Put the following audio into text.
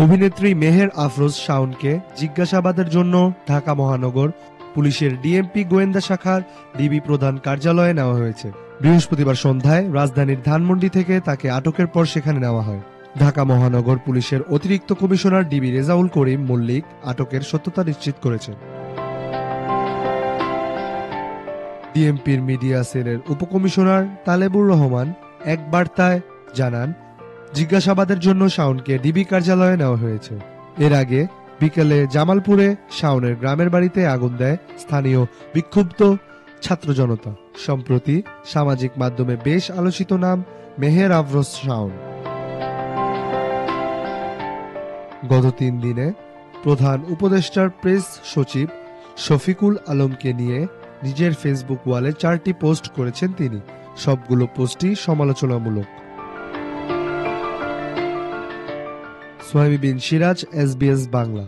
অভিনেত্রী মেহের আফরোজ শাওনকে জিজ্ঞাসাবাদের জন্য ঢাকা মহানগর পুলিশের ডিএমপি গোয়েন্দা শাখার ডিবি প্রধান কার্যালয়ে নেওয়া হয়েছে। বৃহস্পতিবার সন্ধ্যায় রাজধানীর ধানমন্ডি থেকে তাকে আটকের পর সেখানে নেওয়া হয়। ঢাকা মহানগর পুলিশের অতিরিক্ত কমিশনার ডিবি রেজাউল করিম মল্লিক আটকের সত্যতা নিশ্চিত করেছেন। ডিএমপির মিডিয়া সেলের উপকমিশনার তালেবুর রহমান এক বার্তায় জানান, জিজ্ঞাসাবাদের জন্য শাওনকে ডিবি কার্যালয়ে নেওয়া হয়েছে। এর আগে বিকেলে জামালপুরে শাওনের গ্রামের বাড়িতে আগুন দেয় স্থানীয় বিক্ষুব্ধ ছাত্র জনতা। সম্প্রতি সামাজিক মাধ্যমে বেশ আলোচিত নাম মেহের আফরোজ শাওন। গত ৩ দিনে প্রধান উপদেষ্টার প্রেস সচিব শফিকুল আলমকে নিয়ে নিজের ফেসবুক ওয়ালে 4টি পোস্ট করেছেন তিনি। সবগুলো পোস্টই সমালোচনামূলক। সোহাইবি বিন সিরাজ, SBS বাংলা।